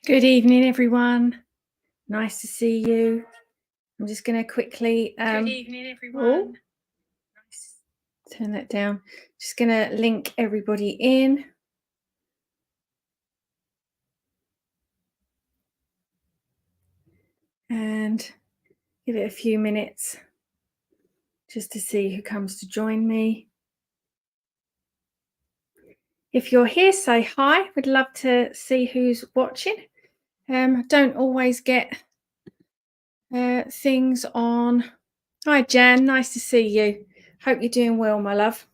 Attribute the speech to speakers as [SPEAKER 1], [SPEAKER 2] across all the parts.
[SPEAKER 1] Good evening, everyone. Nice to see you. I'm just going to quickly
[SPEAKER 2] Good evening, everyone.
[SPEAKER 1] turn that down. Just going to link everybody in. And give it a few minutes just to see who comes to join me. If you're here, say hi. We'd love to see who's watching. Don't always get things on. Hi, Jan. Nice to see you. Hope you're doing well, my love.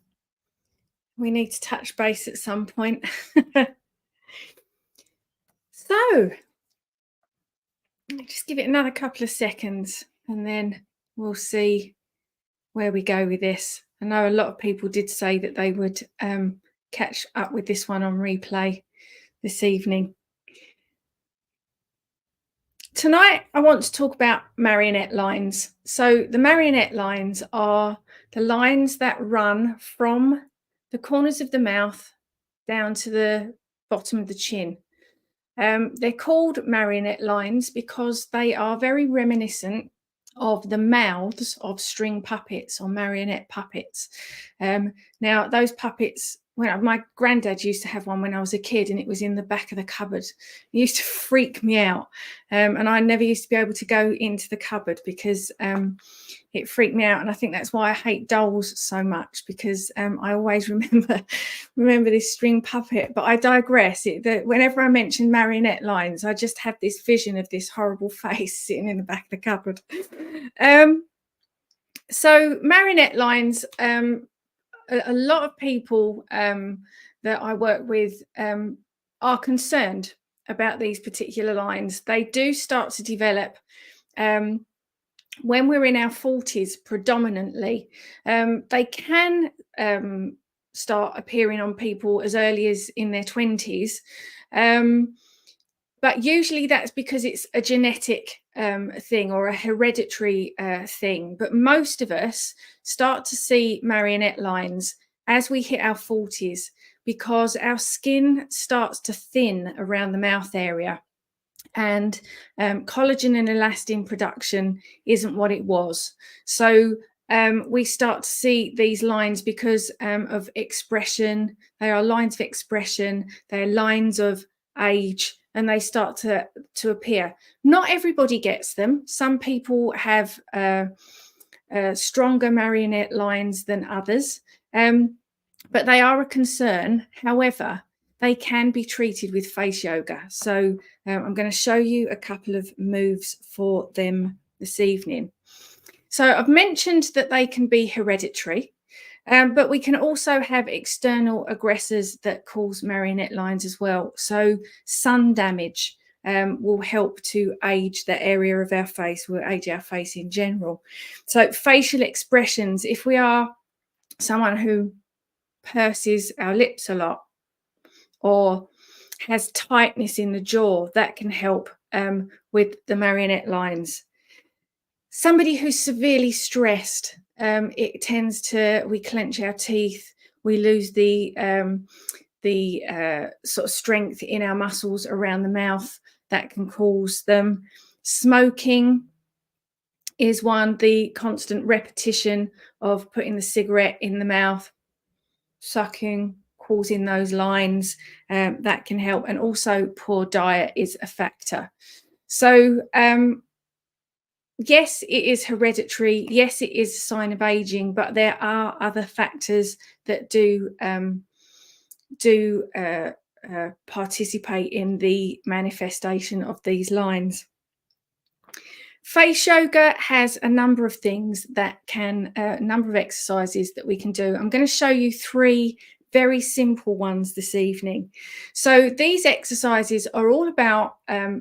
[SPEAKER 1] We need to touch base at some point. So, just give it another couple of seconds and then we'll see where we go with this. I know a lot of people did say that they would catch up with this one on replay this evening. Tonight, I want to talk about marionette lines. So the marionette lines are the lines that run from the corners of the mouth down to the bottom of the chin. They're called marionette lines because they are very reminiscent of the mouths of string puppets or marionette puppets. Now, those puppets, my granddad used to have one when I was a kid, and it was in the back of the cupboard. It used to freak me out, and I never used to be able to go into the cupboard because it freaked me out. And I think that's why I hate dolls so much, because I always remember this string puppet. But I digress. Whenever I mention marionette lines, I just have this vision of this horrible face sitting in the back of the cupboard. So marionette lines, a lot of people that I work with are concerned about these particular lines. They do start to develop when we're in our 40s predominantly. They can start appearing on people as early as in their 20s. But usually that's because it's a genetic thing or a hereditary thing. But most of us start to see marionette lines as we hit our 40s because our skin starts to thin around the mouth area. And collagen and elastin production isn't what it was. So we start to see these lines because of expression. They are lines of expression. They're lines of age, and they start to appear. Not everybody gets them. Some people have stronger marionette lines than others, but they are a concern. However, they can be treated with face yoga. So I'm going to show you a couple of moves for them this evening. So I've mentioned that they can be hereditary, but we can also have external aggressors that cause marionette lines as well. So sun damage will help to age that area of our face, will age our face in general. So facial expressions, if we are someone who purses our lips a lot, or has tightness in the jaw, that can help with the marionette lines. Somebody who's severely stressed, we clench our teeth, we lose the sort of strength in our muscles around the mouth. That can cause them. Smoking is one, the constant repetition of putting the cigarette in the mouth, sucking, causing those lines, that can help. And also poor diet is a factor. So yes, it is hereditary. Yes, it is a sign of aging, but there are other factors that do participate in the manifestation of these lines. Face yoga has a number of things that can, a number of exercises that we can do. I'm going to show you 3 very simple ones this evening. So these exercises are all about,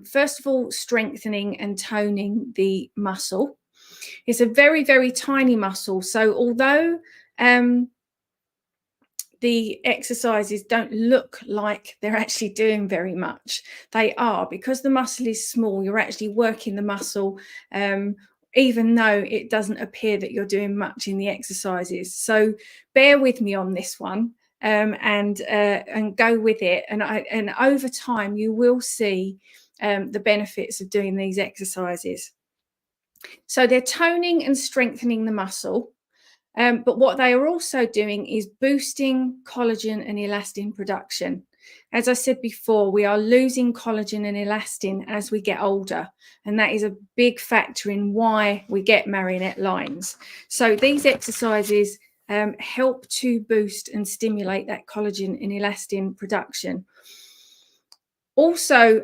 [SPEAKER 1] first of all, strengthening and toning the muscle. It's a very, very tiny muscle. So although the exercises don't look like they're actually doing very much, they are, because the muscle is small. You're actually working the muscle, even though it doesn't appear that you're doing much in the exercises. So bear with me on this one, and go with it. And over time, you will see the benefits of doing these exercises. So they're toning and strengthening the muscle. But what they are also doing is boosting collagen and elastin production. As I said before, we are losing collagen and elastin as we get older, and that is a big factor in why we get marionette lines. So these exercises help to boost and stimulate that collagen and elastin production. Also,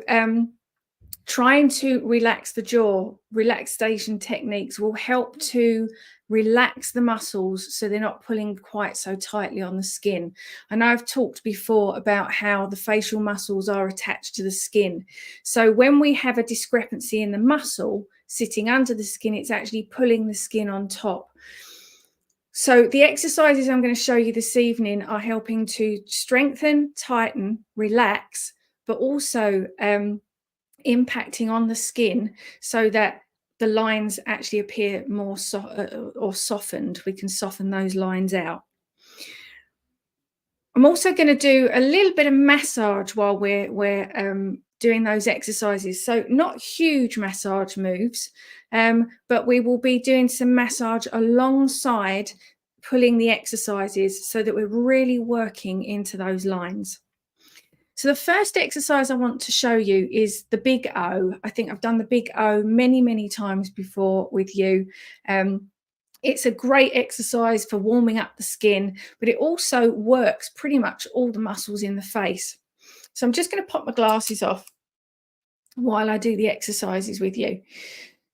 [SPEAKER 1] trying to relax the jaw, relaxation techniques will help to relax the muscles so they're not pulling quite so tightly on the skin. I know I've talked before about how the facial muscles are attached to the skin. So when we have a discrepancy in the muscle sitting under the skin, it's actually pulling the skin on top. So the exercises I'm going to show you this evening are helping to strengthen, tighten, relax, but also impacting on the skin so that the lines actually appear more or softened. We can soften those lines out. I'm also going to do a little bit of massage while we're doing those exercises. So not huge massage moves, but we will be doing some massage alongside pulling the exercises so that we're really working into those lines. So the first exercise I want to show you is the big O. I think I've done the big O many, many times before with you. It's a great exercise for warming up the skin, but it also works pretty much all the muscles in the face. So I'm just going to pop my glasses off while I do the exercises with you.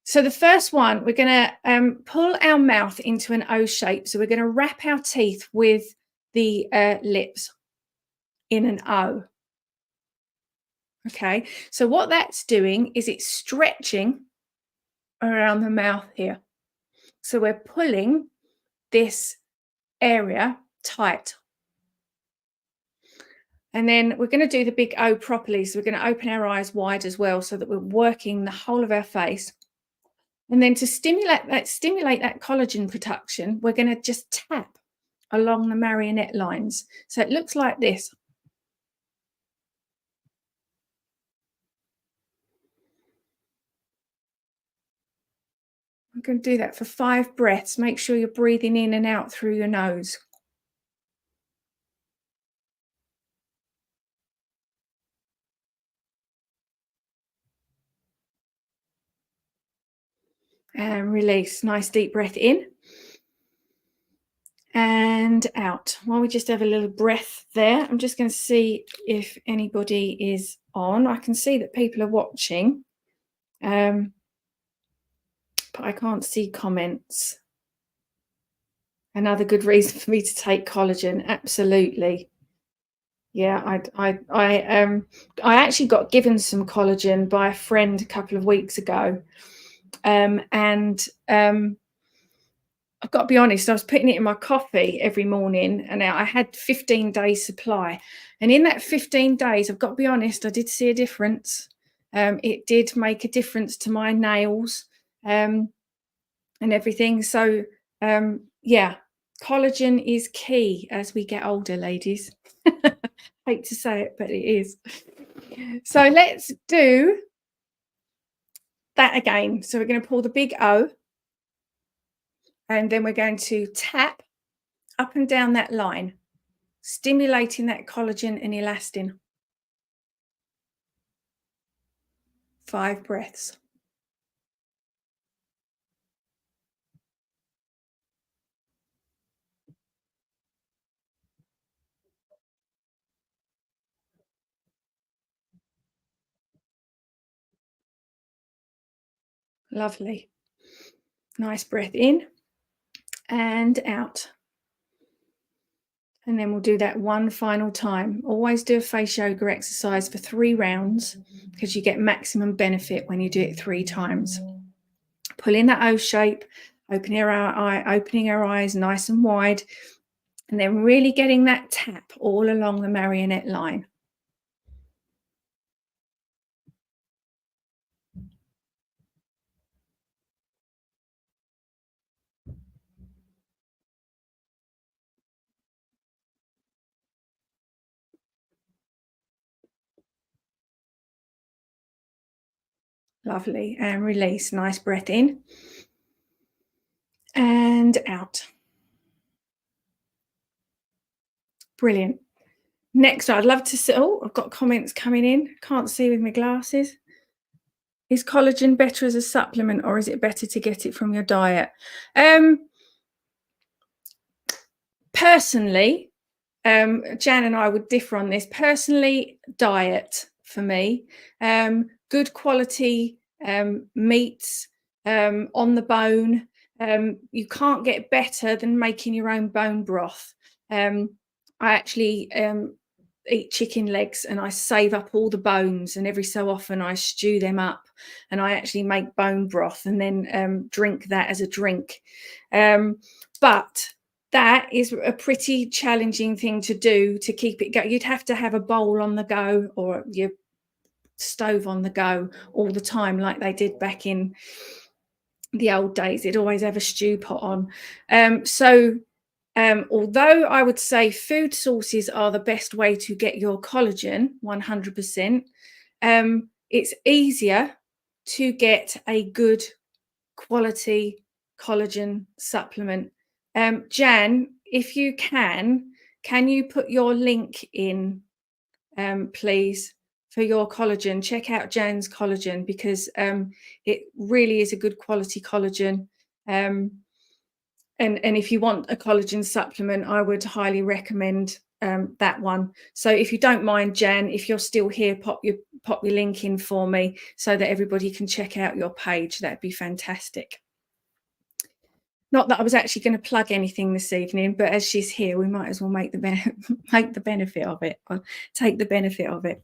[SPEAKER 1] So the first one, we're going to pull our mouth into an O shape. So we're going to wrap our teeth with the lips in an O. Okay, so what that's doing is it's stretching around the mouth here. So we're pulling this area tight. And then we're going to do the big O properly. So we're going to open our eyes wide as well so that we're working the whole of our face. And then to stimulate that collagen production, we're going to just tap along the marionette lines. So it looks like this. I'm going to do that for 5 breaths. Make sure you're breathing in and out through your nose. And release. Nice deep breath in and out. While we just have a little breath there, I'm just going to see if anybody is on. I can see that people are watching, but I can't see comments. Another good reason for me to take collagen. Absolutely. Yeah, I actually got given some collagen by a friend a couple of weeks ago, and I've got to be honest, I was putting it in my coffee every morning, and I had 15 days supply. And in that 15 days, I've got to be honest, I did see a difference. It did make a difference to my nails and everything. So yeah, collagen is key as we get older, ladies. Hate to say it, but it is. So let's do that again. So we're going to pull the big O, and then we're going to tap up and down that line, stimulating that collagen and elastin. 5 breaths. Lovely. Nice breath in and out. And then we'll do that one final time. Always do a face yoga exercise for 3 rounds because you get maximum benefit when you do it 3 times. Pull in that O shape, opening our eyes nice and wide, and then really getting that tap all along the marionette line. Lovely. And release. Nice breath in and out. Brilliant. Next, I'd love to see. Oh, I've got comments coming in. Can't see with my glasses. Is collagen better as a supplement, or is it better to get it from your diet? Personally, Jan and I would differ on this. Personally, diet for me. Good quality meats on the bone. You can't get better than making your own bone broth. I actually eat chicken legs and I save up all the bones, and every so often I stew them up and I actually make bone broth and then drink that as a drink. But that is a pretty challenging thing to do to keep it going. You'd have to have a bowl on the go or your stove on the go all the time, like they did back in the old days. They'd always have a stew pot on. Although I would say food sources are the best way to get your collagen, 100%, it's easier to get a good quality collagen supplement. Jan, if you can you put your link in, please, for your collagen? Check out Jan's collagen because it really is a good quality collagen. And if you want a collagen supplement, I would highly recommend that one. So if you don't mind, Jan, if you're still here, pop your link in for me so that everybody can check out your page. That'd be fantastic. Not that I was actually going to plug anything this evening, but as she's here, we might as well make the benefit of it. Or take the benefit of it.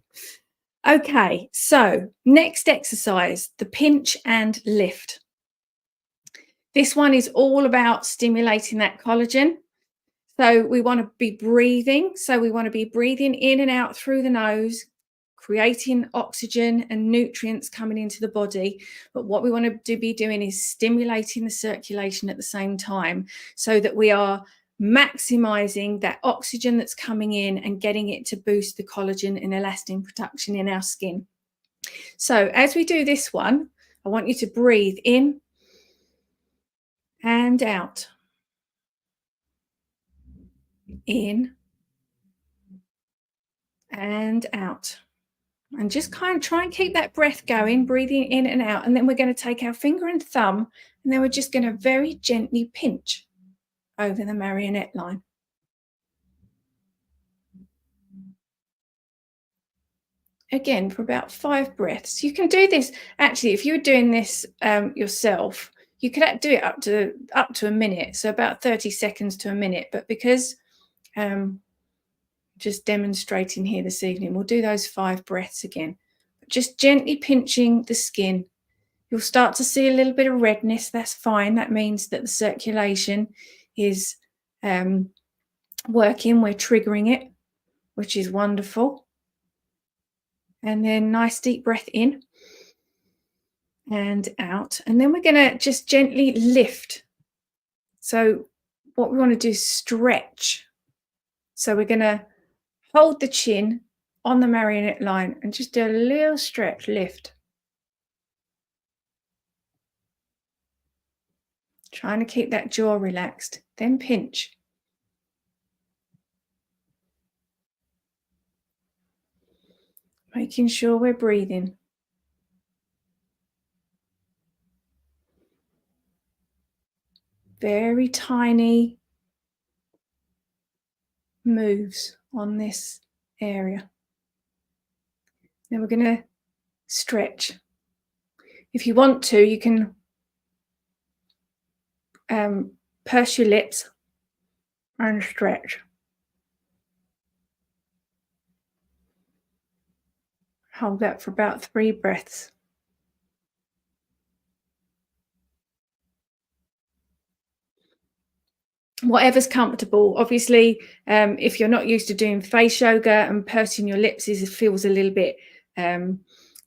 [SPEAKER 1] Okay, so next exercise, the pinch and lift. This one is all about stimulating that collagen. So we want to be breathing. So we want to be breathing in and out through the nose, creating oxygen and nutrients coming into the body. But what we want to be doing is stimulating the circulation at the same time so that we are maximizing that oxygen that's coming in and getting it to boost the collagen and elastin production in our skin. So as we do this one, I want you to breathe in and out. In and out. And just kind of try and keep that breath going, breathing in and out. And then we're going to take our finger and thumb, and then we're just going to very gently pinch over the marionette line. Again, for about 5 breaths. You can do this, actually, if you're doing this yourself, you could do it up to a minute, so about 30 seconds to a minute. But because just demonstrating here this evening, we'll do those 5 breaths again. Just gently pinching the skin. You'll start to see a little bit of redness. That's fine. That means that the circulation is working. We're triggering it, which is wonderful. And then nice deep breath in and out. And then we're going to just gently lift. So what we want to do is stretch. So we're going to hold the chin on the marionette line and just do a little stretch, lift. Trying to keep that jaw relaxed, then pinch. Making sure we're breathing. Very tiny moves on this area. Then we're going to stretch. If you want to, you can purse your lips and stretch. Hold that for about 3 breaths. Whatever's comfortable. Obviously, if you're not used to doing face yoga and pursing your lips feels a little bit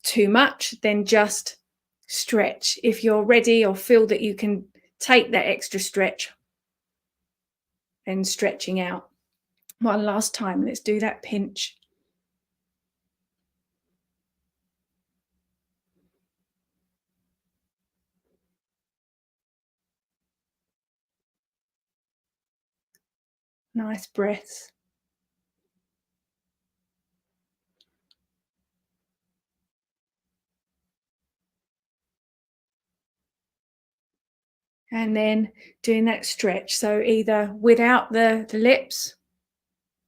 [SPEAKER 1] too much, then just stretch. If you're ready or feel that you can take that extra stretch, then stretching out. One last time, let's do that pinch. Nice breaths. And then doing that stretch. So either without the lips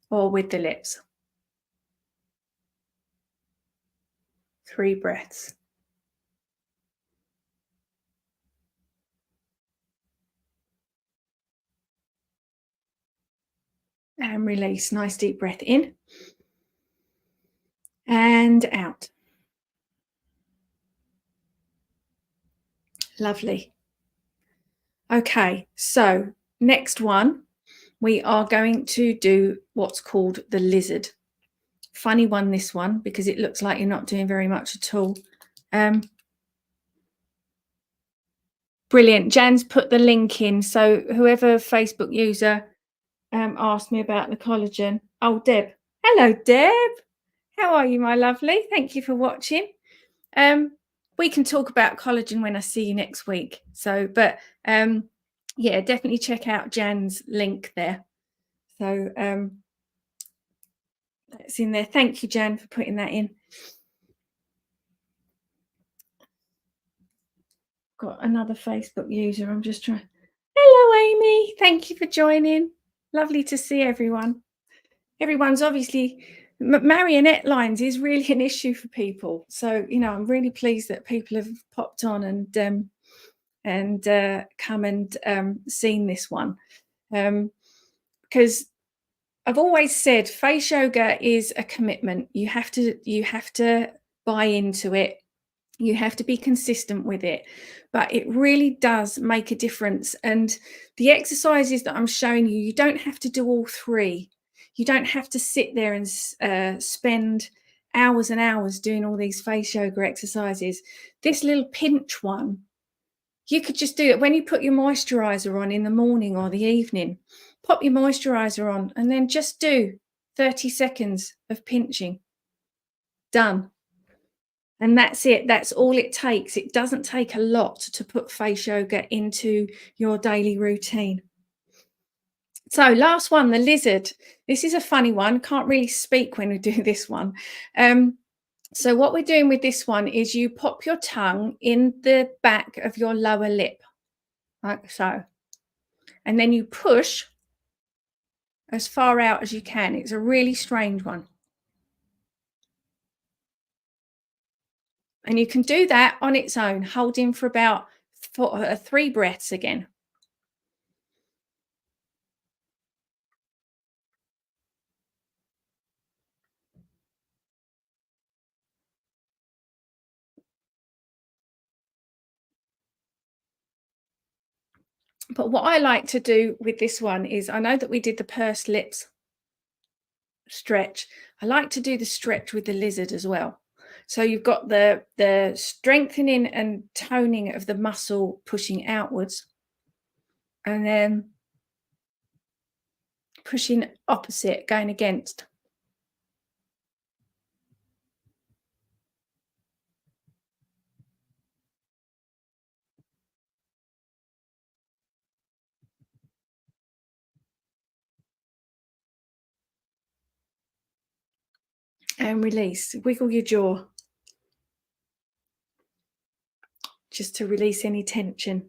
[SPEAKER 1] or with the lips. 3 breaths. And release. Nice deep breath in and out. Lovely. Okay, so next one, we are going to do what's called the lizard. Funny one, this one, because it looks like you're not doing very much at all. Brilliant. Jan's put the link in. So whoever Facebook user asked me about the collagen. Oh, Deb. Hello, Deb. How are you, my lovely? Thank you for watching. We can talk about collagen when I see you next week. So, but yeah, definitely check out Jan's link there. So that's in there. Thank you, Jan, for putting that in. Got another Facebook user. I'm just trying. Hello, Amy. Thank you for joining. Lovely to see everyone. Everyone's obviously Marionette Lines is really an issue for people. So, you know, I'm really pleased that people have popped on and come and seen this one. Because I've always said face yoga is a commitment. You have to buy into it. You have to be consistent with it, but it really does make a difference. And the exercises that I'm showing you, you don't have to do all 3. You don't have to sit there and spend hours and hours doing all these face yoga exercises. This little pinch one, you could just do it when you put your moisturizer on in the morning or the evening. Pop your moisturizer on and then just do 30 seconds of pinching. Done. And that's it. That's all it takes. It doesn't take a lot to put face yoga into your daily routine. So last one, the lizard. This is a funny one. Can't really speak when we do this one. So what we're doing with this one is you pop your tongue in the back of your lower lip, like so. And then you push as far out as you can. It's a really strange one. And you can do that on its own, holding for about 3 breaths again. But what I like to do with this one is, I know that we did the pursed lips stretch. I like to do the stretch with the lizard as well. So you've got the strengthening and toning of the muscle pushing outwards, and then pushing opposite, going against. And release. Wiggle your jaw just to release any tension.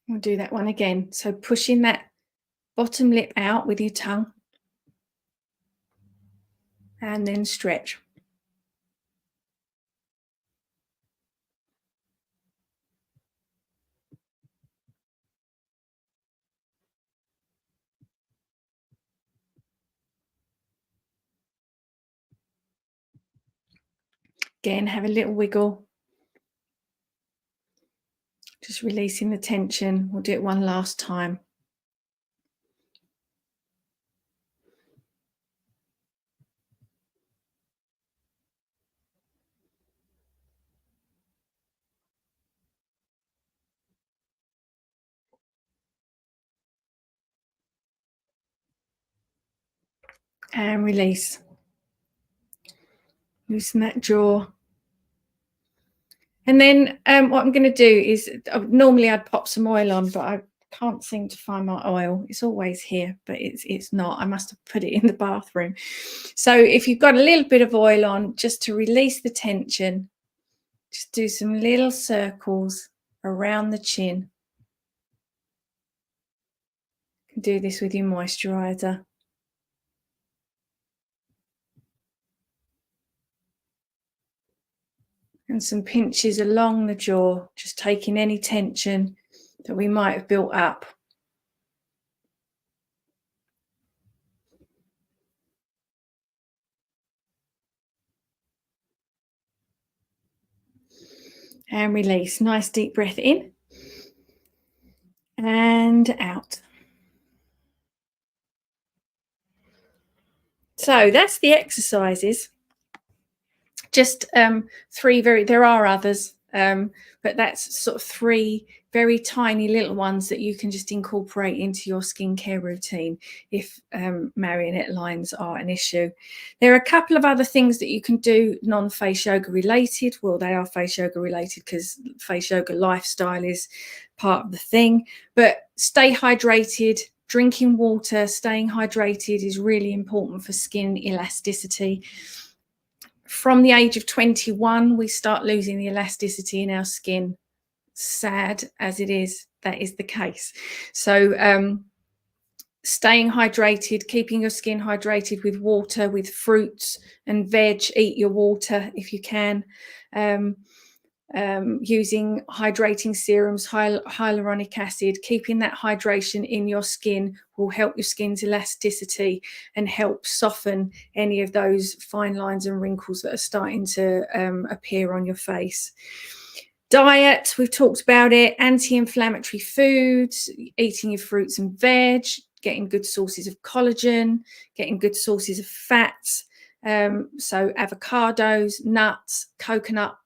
[SPEAKER 1] We'll do that one again. So pushing that bottom lip out with your tongue and then stretch. Again, have a little wiggle. Just releasing the tension. We'll do it one last time. And release. Loosen that jaw. And then what I'm going to do is, normally I'd pop some oil on, but Can't seem to find my oil. It's always here, but it's not. I must have put it in the bathroom. So if you've got a little bit of oil on, just to release the tension, just do some little circles around the chin. You can do this with your moisturizer. And some pinches along the jaw, just taking any tension that we might have built up. And release. Nice deep breath in and out. So that's the exercises. Just three there are others, but that's sort of three very tiny little ones that you can just incorporate into your skincare routine if marionette lines are an issue. There are a couple of other things that you can do non-face yoga related. Well, they are face yoga related because face yoga lifestyle is part of the thing, but stay hydrated. Drinking water, staying hydrated is really important for skin elasticity. From the age of 21, we start losing the elasticity in our skin. Sad as it is, that is the case. So staying hydrated, keeping your skin hydrated with water, with fruits and veg, eat your water if you can. Using hydrating serums, hyaluronic acid, keeping that hydration in your skin will help your skin's elasticity and help soften any of those fine lines and wrinkles that are starting to appear on your face. Diet, we've talked about it. Anti-inflammatory foods, eating your fruits and veg, getting good sources of collagen, getting good sources of fats. So avocados, nuts, coconut,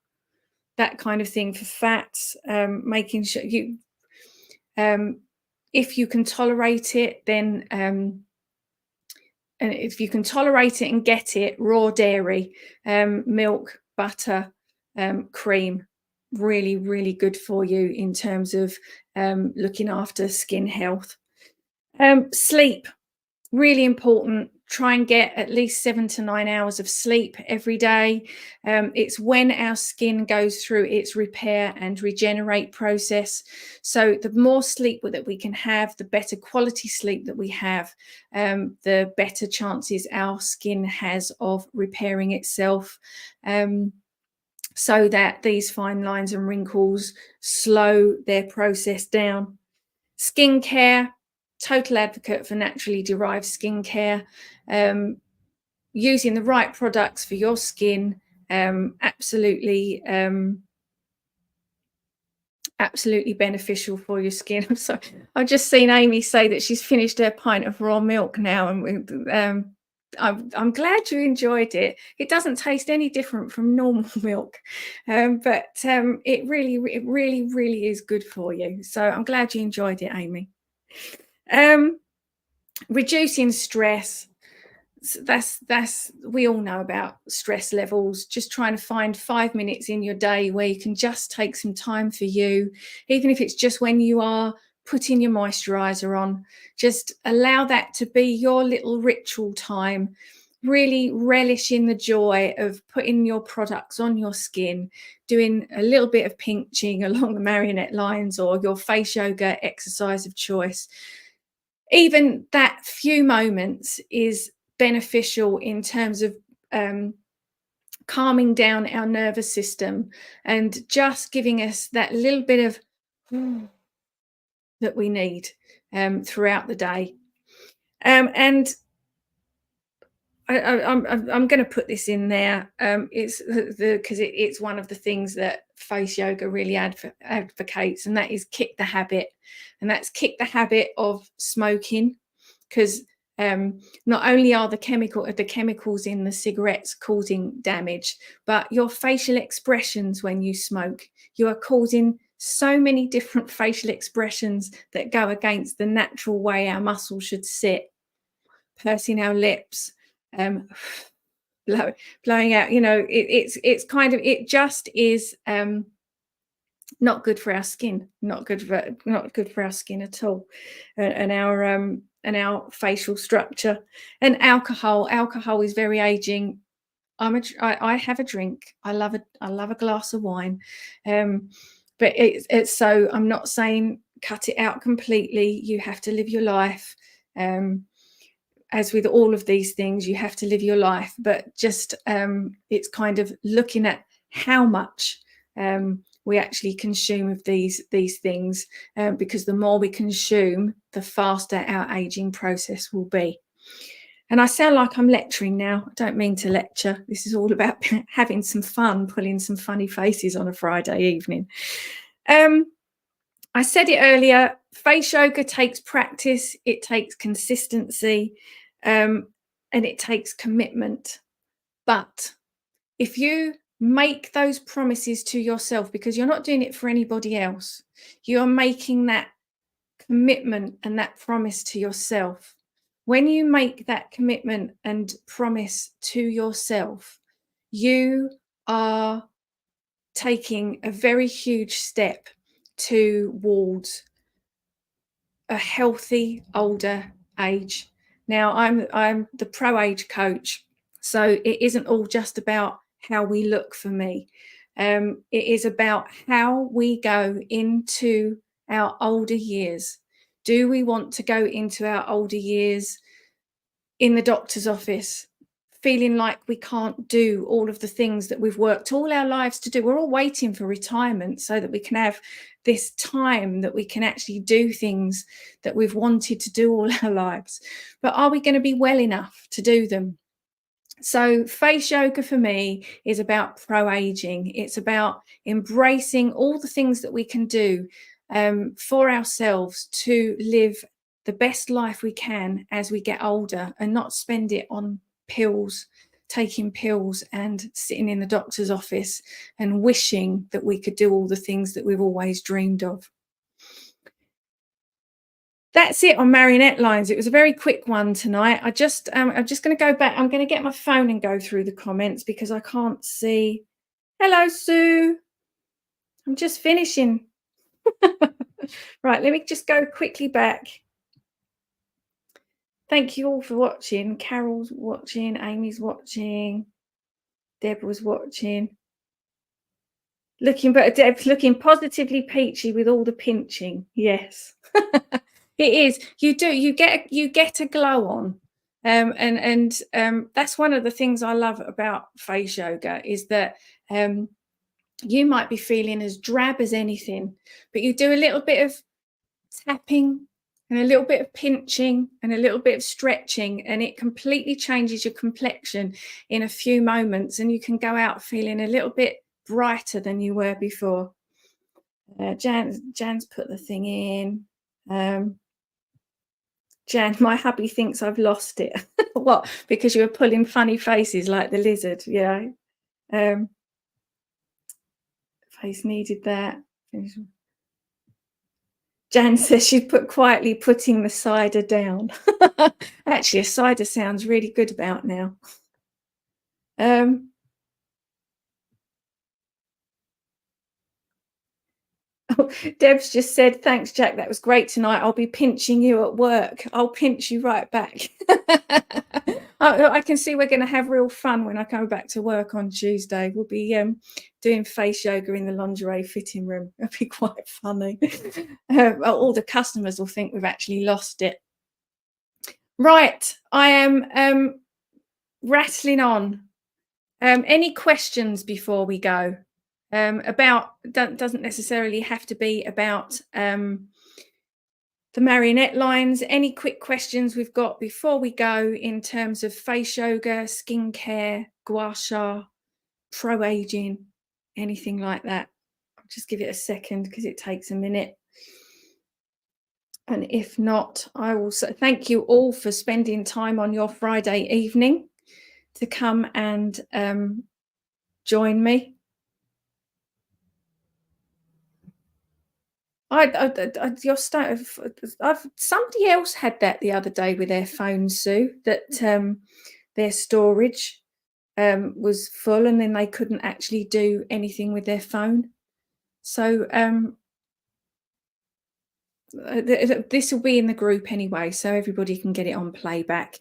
[SPEAKER 1] that kind of thing for fats. Making sure you, if you can tolerate it, then and if you can tolerate it and get it, raw dairy, milk, butter, cream, really, really good for you in terms of looking after skin health. Sleep, really important. Try and get at least 7 to 9 hours of sleep every day. It's when our skin goes through its repair and regenerate process. So the more sleep that we can have, the better quality sleep that we have, the better chances our skin has of repairing itself. So that these fine lines and wrinkles slow their process down. Skincare, total advocate for naturally derived skincare. Using the right products for your skin, absolutely beneficial for your skin. I'm sorry, I've just seen Amy say that she's finished her pint of raw milk now, and I'm glad you enjoyed it. It doesn't taste any different from normal milk, but it really is good for you. So I'm glad you enjoyed it, Amy. Reducing stress, that's we all know about stress levels. Just trying to find 5 minutes in your day where you can just take some time for you, even if it's just when you are putting your moisturizer on. Just allow that to be your little ritual time. Really relish in the joy of putting your products on your skin, doing a little bit of pinching along the marionette lines or your face yoga exercise of choice. Even that few moments is beneficial in terms of calming down our nervous system and just giving us that little bit of that we need throughout the day. And I'm going to put this in there. It's because it's one of the things that face yoga really advocates, and that is kick the habit, and that's kick the habit of smoking, because not only are the chemicals in the cigarettes causing damage, but your facial expressions when you smoke, you are causing so many different facial expressions that go against the natural way our muscles should sit. Pursing our lips, blowing out, it's kind of, it just is Not good for our skin, not good for our skin at all, and our facial structure. And alcohol is very aging. I have a drink. I love a glass of wine, um, but it's so I'm not saying cut it out completely. You have to live your life. As with all of these things, you have to live your life, but just it's kind of looking at how much we actually consume of these things, because the more we consume, the faster our aging process will be. And I sound like I'm lecturing now. I don't mean to lecture. This is all about having some fun, pulling some funny faces on a Friday evening. I said it earlier, face yoga takes practice, it takes consistency, and it takes commitment. But if you make those promises to yourself, because you're not doing it for anybody else, you're making that commitment and that promise to yourself. When you make that commitment and promise to yourself, you are taking a very huge step towards a healthy older age. Now, I'm the pro age coach, so it isn't all just about how we look for me. It is about how we go into our older years. Do we want to go into our older years in the doctor's office, feeling like we can't do all of the things that we've worked all our lives to do? We're all waiting for retirement so that we can have this time that we can actually do things that we've wanted to do all our lives. But are we going to be well enough to do them? So face yoga for me is about pro-aging. It's about embracing all the things that we can do for ourselves to live the best life we can as we get older, and not spend it on pills, taking pills and sitting in the doctor's office and wishing that we could do all the things that we've always dreamed of. That's it on Marionette Lines. It was a very quick one tonight. I'm just going to go back. I'm going to get my phone and go through the comments because I can't see. Hello, Sue. I'm just finishing. Right, let me just go quickly back. Thank you all for watching. Carol's watching. Amy's watching. Deb was watching. Deb's looking positively peachy with all the pinching. Yes. It is. You do. You get a glow on, and that's one of the things I love about face yoga is that you might be feeling as drab as anything, but you do a little bit of tapping and a little bit of pinching and a little bit of stretching, and it completely changes your complexion in a few moments, and you can go out feeling a little bit brighter than you were before. Jan's put the thing in. Jan, my hubby thinks I've lost it. What? Because you were pulling funny faces like the lizard. Yeah. Face needed that. Jan says she's quietly putting the cider down. Actually, a cider sounds really good about now. Deb's just said, thanks, Jack. That was great tonight. I'll be pinching you at work. I'll pinch you right back. I can see we're going to have real fun when I come back to work on Tuesday. We'll be doing face yoga in the lingerie fitting room. It'll be quite funny. All the customers will think we've actually lost it. Right. I am rattling on. Any questions before we go? Doesn't necessarily have to be about the Marionette Lines. Any quick questions we've got before we go in terms of face yoga, skincare, gua sha, pro-aging, anything like that? I'll just give it a second because it takes a minute. And if not, I will say thank you all for spending time on your Friday evening to come and join me. Somebody else had that the other day with their phone, Sue, that their storage was full and then they couldn't actually do anything with their phone. So this will be in the group anyway, so everybody can get it on playback.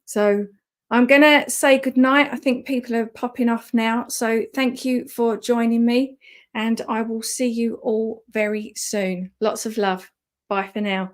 [SPEAKER 1] So I'm going to say goodnight. I think people are popping off now. So thank you for joining me, and I will see you all very soon. Lots of love. Bye for now.